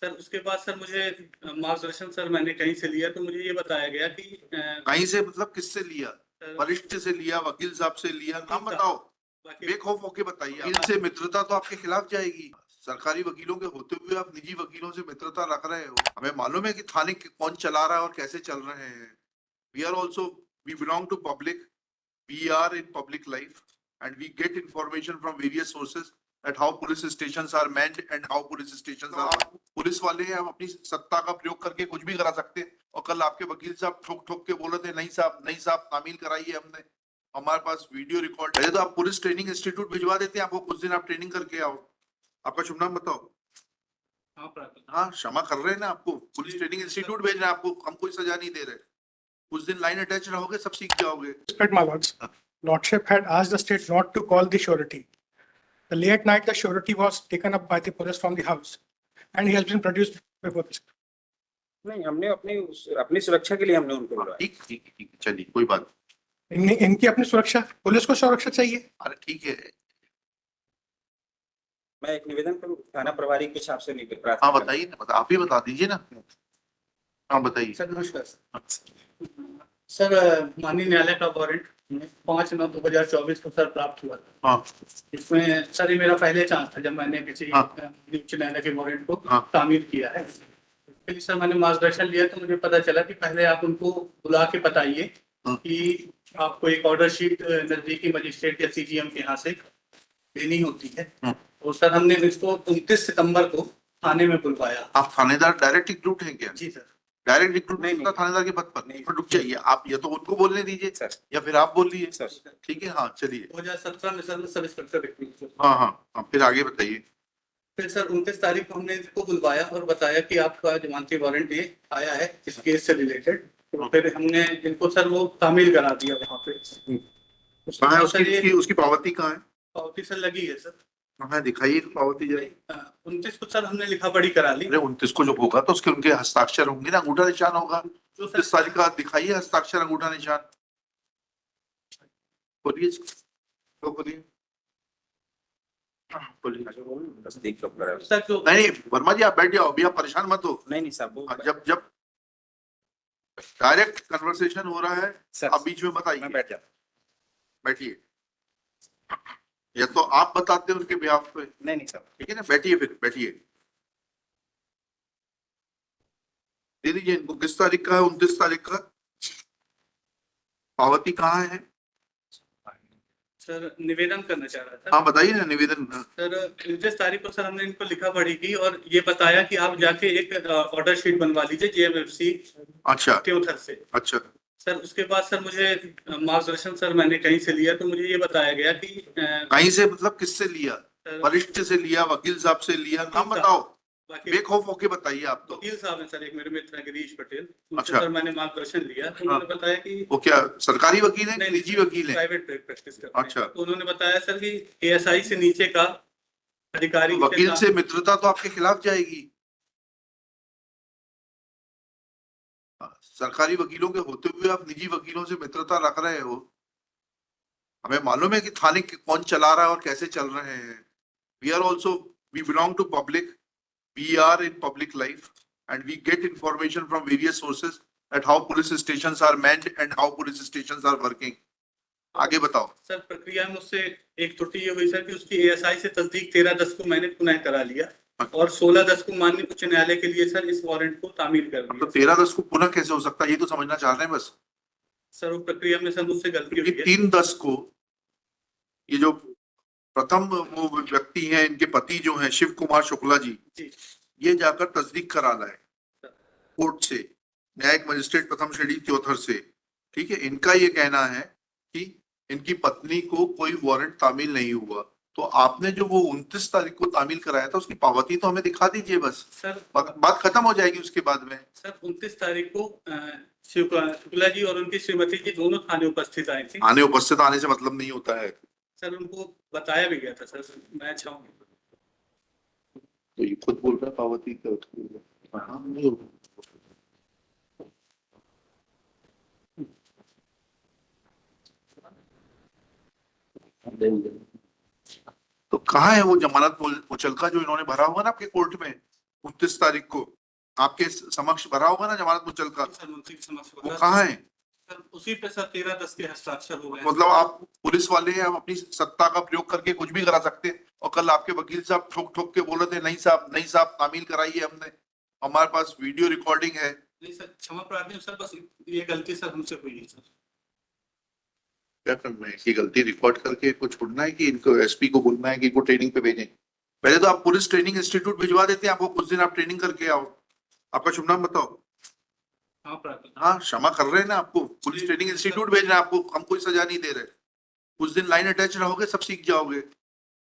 Sir उसके बाद sir मुझे मार्गदर्शन सर मैंने कहीं से लिया तो मुझे ये बताया गया कि कहीं से मतलब किससे लिया? वरिष्ठ से लिया, वकील साहब से लिया? नाम बताओ, बेखौफ होके बताइए। वकील से मित्रता तो आपके खिलाफ जाएगी। सरकारी वकीलों के होते हुए आप निजी वकीलों से मित्रता रख रहे हो। हमें मालूम है कि थाने कौन चला रहा है और कैसे चल रहे हैं। We are also, we belong to public, we are in public life and we get information from various sources at how police stations are manned and how police stations are. Police वाले हैं, हम अपनी सत्ता का प्रयोग करके कुछ भी करा सकते हैं। और कल आपके वकील साहब ठोक ठोक के बोल रहे थे नहीं साहब, नहीं साहब, तामील कराइए हमने, हमारे पास वीडियो रिकॉर्ड। पहले तो आप पुलिस ट्रेनिंग इंस्टीट्यूट भिजवा देते हैं, आपको कुछ दिन आप ट्रेनिंग करके आओ। आपका शुभ नाम बताओ। हाँ, क्षमा कर रहे हैं ना, आपको पुलिस ट्रेनिंग इंस्टीट्यूट भेज रहे हैं, आपको हम कोई सजा नहीं दे रहे। कुछ दिन लाइन अटैच रहोगे, सब सीख जाओगे। My lords, Lordship had asked the state not to call the surety. The late night, the surety was taken up by the police from the house, and he has been produced before this. नहीं, हमने अपनी सुरक्षा के लिए हमने उनको बुलाया। ठीक ठीक ठीक, चलिए कोई बात। इनकी अपनी सुरक्षा, पुलिस को सुरक्षा चाहिए। अरे ठीक है, मैं एक निवेदन करूं थाना प्रभारी के हिसाब से नहीं। हाँ बताइए ना, आप ही बता दीजिए ना। हाँ बताइए। सर नमस्कार सर, माननीय न्यायालय का वारंट 5/9/2024 को सर प्राप्त हुआ था। हाँ इसमें सर ये मेरा पहले चांस था जब मैंने किसी हाँ। उच्च न्यायालय के वारंट को हाँ। तामील किया है। इसके लिए सर मैंने मार्गदर्शन लिया तो मुझे पता चला कि पहले आप उनको बुला के बताइए हाँ। कि आपको एक ऑर्डर शीट नजदीकी मजिस्ट्रेट या सीजीएम के यहाँ से देनी होती है। हाँ। और सर हमने इसको 29 सितंबर को थाने में बुलवाया। आप थानेदार डायरेक्ट रिक्रूट हैं क्या? जी सर। डायरेक्ट रिक्रूट नहीं, नहीं थानेदार के पद पर? नहीं। पर रुक जाइए, आप या तो उनको बोलने दीजिए सर। या फिर आप बोलिए सर। ठीक है। हाँ चलिए। 2017 में सर सब इंस्पेक्टर रिक्रूट। हाँ हाँ हाँ, फिर आगे बताइए। फिर सर 29 तारीख को हमने इनको बुलवाया और बताया कि आपका जमानती वारंट ये आया है इस केस से रिलेटेड। तो फिर हमने इनको सर वो तामील करा दिया वहाँ पे। कहाँ है उसकी पावती कहाँ है? पावती सर लगी है सर। हाँ दिखाइए पावती जरा। 29 को सर हमने लिखा पढ़ी करा ली। अरे 29 को जो होगा तो उसके उनके हस्ताक्षर होंगे ना, अंगूठा निशान होगा। 29 तारीख का दिखाइए हस्ताक्षर, अंगूठा निशान। बोलिए तो बोलिए। सर जो नहीं वर्मा जी, आप बैठ जाओ अभी, आप परेशान मत हो। नहीं साहब, जब जब डायरेक्ट कन्वर्सेशन हो रहा है सर, आप बीच में बताइए। मैं बैठ जाता। बैठिए, या तो आप बताते हैं उसके बिहाफ पे। नहीं सर, ठीक है ना, बैठिए फिर बैठिए। दे दीजिए इनको। किस तारीख का है? 29 तारीख का। पावती कहाँ है? सर निवेदन करना चाह रहा था। हाँ बताइए ना निवेदन। सर 29 तारीख को सर हमने इनको लिखा पढ़ी की और ये बताया कि आप जाके एक ऑर्डर शीट बनवा लीजिए जेएमएफसी अच्छा त्योथर से। अच्छा। सर उसके बाद सर मुझे मार्गदर्शन सर मैंने कहीं से लिया तो मुझे ये बताया गया कि कहीं से मतलब किससे लिया? वरिष्ठ से लिया, वकील साहब से लिया? नाम बताओ, बेखौफ होके बताइए आप तो। वकील साहब हैं सर, एक मेरे मित्र हैं गिरीश पटेल। उनसे अच्छा। सर मैंने मार्गदर्शन लिया तो उन्होंने बताया कि वो क्या सरकारी वकील है, निजी वकील है? प्राइवेट प्रैक्टिस करते हैं। अच्छा। तो उन्होंने बताया सर कि एएसआई से नीचे का अधिकारी वकील से मित्रता तो आपके खिलाफ जाएगी। सरकारी वकीलों के होते हुए आप निजी वकीलों से मित्रता रख रहे हो। हमें मालूम है कि थाने कौन चला रहा है और कैसे चल रहे हैं। We are also, we belong to public, we are in public life and we get information from various sources at how police stations are manned and how police stations are working. आगे बताओ। Sir प्रक्रिया में उससे एक त्रुटि ये हुई sir कि उसकी एएसआई से तस्दीक 13/10 को मैंने पुनः करा लिया और 16/10 को माननीय उच्च न्यायालय के लिए सर इस वारंट को तामील कर दिया। तो 13/10 को पुनः कैसे हो सकता है, ये तो समझना चाह रहे हैं बस। सर वो प्रक्रिया में सर मुझसे गलती हुई है। 3/10 को ये जो प्रथम वो व्यक्ति हैं, इनके पति जो हैं शिव कुमार शुक्ला जी, ये जाकर तस्दीक करा लाए कोर्ट से, न्यायिक मजिस्ट्रेट प्रथम श्रेणी त्योथर से। ठीक है, इनका ये कहना है कि इनकी पत्नी को कोई वारंट तामील नहीं हुआ। तो आपने जो वो 29 तारीख को तामील कराया था उसकी पावती तो हमें दिखा दीजिए बस सर। बात खत्म हो जाएगी उसके बाद में। सर 29 तारीख को शुक्ला जी और उनकी श्रीमती जी दोनों थाने उपस्थित आए थे। आने उपस्थित आने से मतलब नहीं होता है सर, उनको बताया भी गया था सर। मैं चाहूंगा तो ये खुद बोल रहा पावती का। तो कहाँ है वो जमानत मुचलका जो इन्होंने भरा हुआ ना आपके कोर्ट में? 29 तारीख को आपके समक्ष भरा होगा ना जमानत मुचलका, सर मंत्री के समक्ष वो होगा। कहाँ है? सर उसी पे सर 13/10 के हस्ताक्षर हो गए। मतलब आप पुलिस वाले हैं, आप अपनी सत्ता का प्रयोग करके कुछ भी करा सकते हैं। और कल आपके वकील साहब ठोक ठोक के बोल रहे थे, नहीं साहब तामील कराई है हमने, हमारे पास वीडियो रिकॉर्डिंग है। नहीं सर, क्षमा प्रार्थी सर, बस ये गलती सर हमसे हुई है सर। क्या करना है कि गलती रिकॉर्ड करके इनको छोड़ना है कि इनको एसपी को बोलना है कि इनको ट्रेनिंग पे भेजें? पहले तो आप पुलिस ट्रेनिंग इंस्टीट्यूट भिजवा देते हैं, आपको कुछ दिन आप ट्रेनिंग करके आओ। आपका शुभ नाम बताओ। क्षमा प्रार्थी। हाँ, क्षमा कर रहे हैं ना, आपको पुलिस ट्रेनिंग इंस्टीट्यूट भेज रहे हैं, आपको हम कोई सजा नहीं दे रहे। कुछ दिन लाइन अटैच रहोगे, सब सीख जाओगे।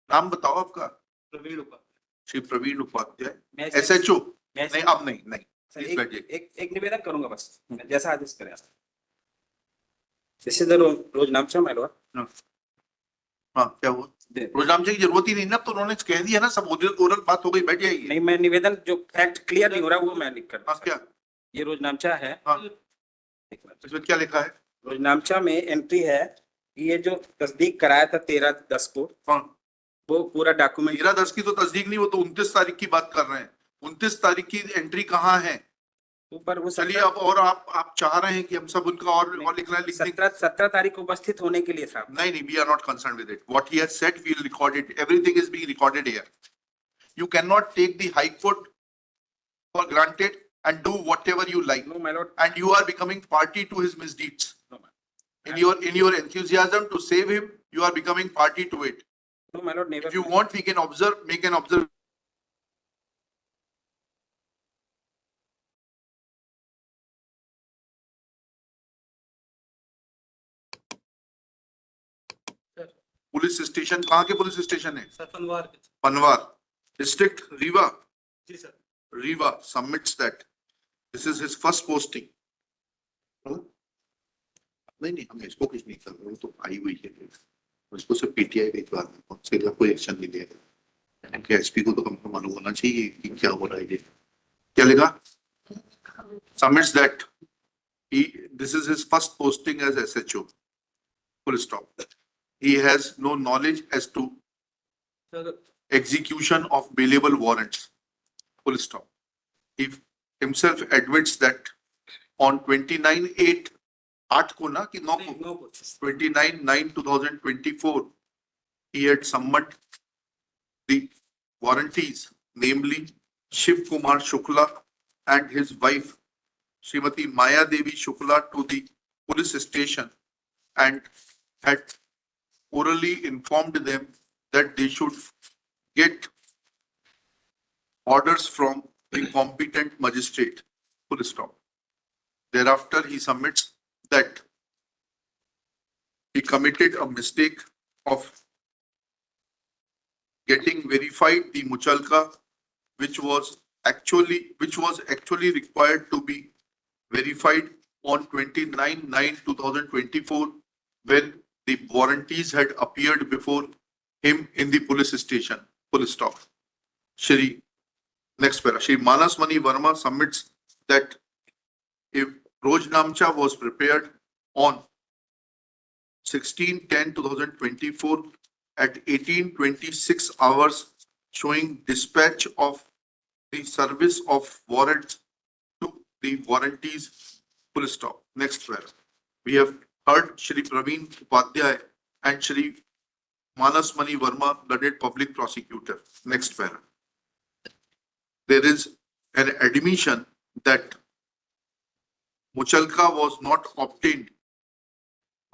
नाम बताओ आपका। प्रवीण उपाध्याय। श्री प्रवीण उपाध्याय, मैं एसएचओ। मैं नहीं, अब नहीं सर, प्लीज बैठिए। एक निवेदन करूंगा बस, जैसा आदेश करें आप। जैसे तो रोज नाम से मालूम हाँ, क्या हुआ? रोजनामचे की जरूरत ही नहीं ना, तो उन्होंने कह दिया ना, सब ओरल बात हो गई, बैठ जाएगी। नहीं, मैं निवेदन जो फैक्ट क्लियर नहीं हो रहा वो मैं लिख कर। हाँ, क्या? ये रोजनामचा है। हाँ, इसमें क्या लिखा है? रोजनामचा में एंट्री है कि ये जो तस्दीक कराया था 13/10 को, हाँ, वो पूरा डॉक्यूमेंट 13/10 की तो तस्दीक नहीं, वो तो 29 तारीख की बात कर रहे हैं। 29 तारीख की एंट्री कहाँ है? ऊपर वो चलिए, अब और आप चाह रहे हैं कि हम सब उनका और लिखना है, लिख देंगे। 17 तारीख को उपस्थित होने के लिए साहब। नहीं, we are not concerned with it. What he has said, we'll record it. Everything is being recorded here. You cannot take the High Court for granted and do whatever you like. No, my lord. And you are becoming party to his misdeeds. No, my lord. In your enthusiasm to save him, you are becoming party to it. No, my lord, never. If you want, we can observe, make an observation. Police station कहाँ के police station है? Sir Panwar. Panwar district, Rewa. जी sir. Riva submits that this is his first posting. नहीं, हम इसको कुछ नहीं कर रहे, तो आई हुई है, उसको सिर्फ पीटीआई भिजवा दें, उससे कोई एक्शन नहीं लिया। एसपी को तो कम से कम मालूम होना चाहिए कि क्या हो रहा है। ये क्या लिखा? Submits that this is his first posting as SHO. Full stop. He has no knowledge as to sir execution of bailable warrants. Full stop. He himself admits that on 29/8 8 को ना कि 9 नहीं, को 9 को 29/9/2024 he had summoned the warranties, namely Shiv Kumar Shukla and his wife Srimati Maya Devi Shukla, to the police station and had orally informed them that they should get orders from the competent magistrate. Full stop. Thereafter, he submits that he committed a mistake of getting verified the muchalka, which was actually required to be verified on 29/9/2024 when the warranties had appeared before him in the police station. Full stop. Next para. Shri Manas Mani Verma submits that if Rojnamcha was prepared on 16/10/2024 at 18:26 hours, showing dispatch of the service of warrants to the warranties. Full stop. Next para. We have heard Shri Praveen Upadhyay and Shri Manas Mani Verma, learned public prosecutor. Next para. There is an admission that मुचलका was not obtained.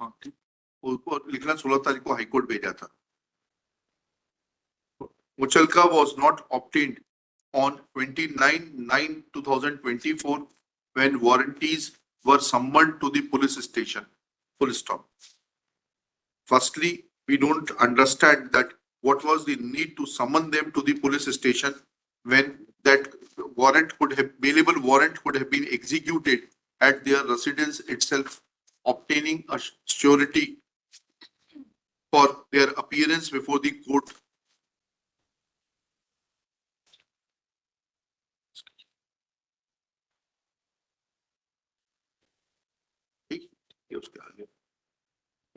उसको लिखना 16 तारीख को high court भेजा था। मुचलका was not obtained on 29/9/2024 when warranties were summoned to the police station. Full stop. Firstly, we don't understand that what was the need to summon them to the police station when that bailable warrant could have been executed at their residence itself, obtaining a surety for their appearance before the court.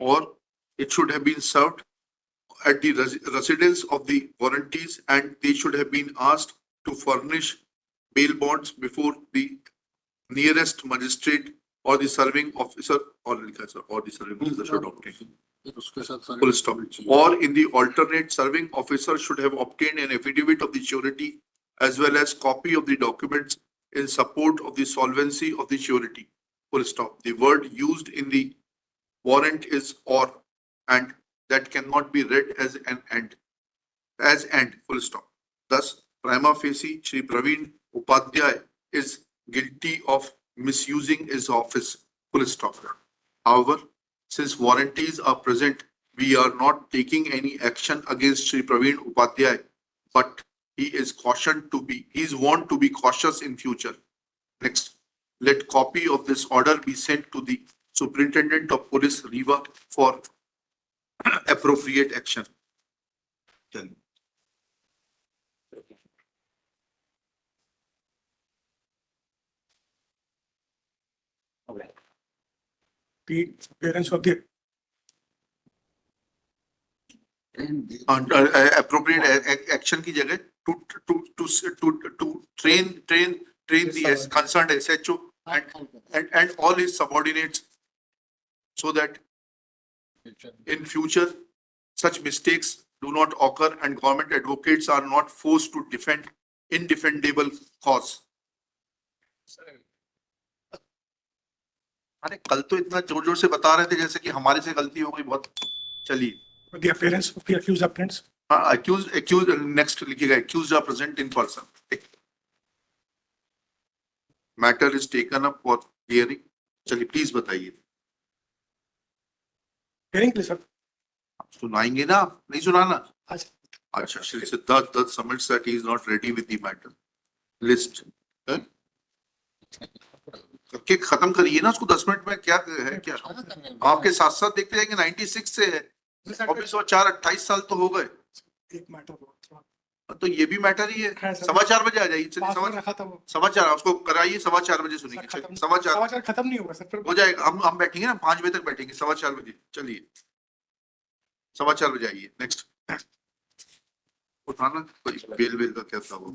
Or it should have been served at the residence of the warranties, and they should have been asked to furnish bail bonds before the nearest magistrate or the serving officer or the serving officer should obtain. Full stop. Or in the alternate, serving officer should have obtained an affidavit of the surety as well as copy of the documents in support of the solvency of the surety. Full stop. The word used in the warrant is or, and that cannot be read as an and. As and, full stop. Thus, prima facie, Shri Praveen Upadhyay is guilty of misusing his office. Full stop. However, since warranties are present, we are not taking any action against Shri Praveen Upadhyay, but he is warned to be cautious in future. Next, let copy of this order be sent to the Superintendent of Police, Rewa, for appropriate action. Tell me. Okay. The appearance of the Appropriate action की जगह to train the concerned SHO and all his subordinates so that in future such mistakes do not occur and government advocates are not forced to defend indefendable cause. अरे कल तो इतना जोर जोर से बता रहे थे जैसे कि हमारे से गलती हो गई बहुत. चलिए. the appearance of the accused applicants. हाँ, accused next लिखिएगा, accused are present in person. Matter is taken up for hearing. चलिए please बताइए. Hearing, please, sir. सुनाएंगे ना, नहीं सुनाना. अच्छा. अच्छा, Shri Siddharth Dutt submits that he is not ready with the matter. List. करके खत्म करिए ना उसको 10 मिनट में. क्या है क्या आपके साथ साथ देखते जाएंगे. 96 से है, 24-28 साल तो हो गए. एक मैटर तो ये भी मैटर ही है. है सर. 4:15 बजे आ जाइए. चलिए रखा था वो. 4:15 उसको कराइए. 4:15 बजे सुनेंगे. खत्म. 4:15 समाचार खत्म नहीं होगा सर. फिर हो जाएगा. हम बैठेंगे ना 5 बजे तक बैठेंगे. 4:15 बजे. चलिए 4:15 बजे आइए. नेक्स्ट उठाना. बेल का क्या था वो.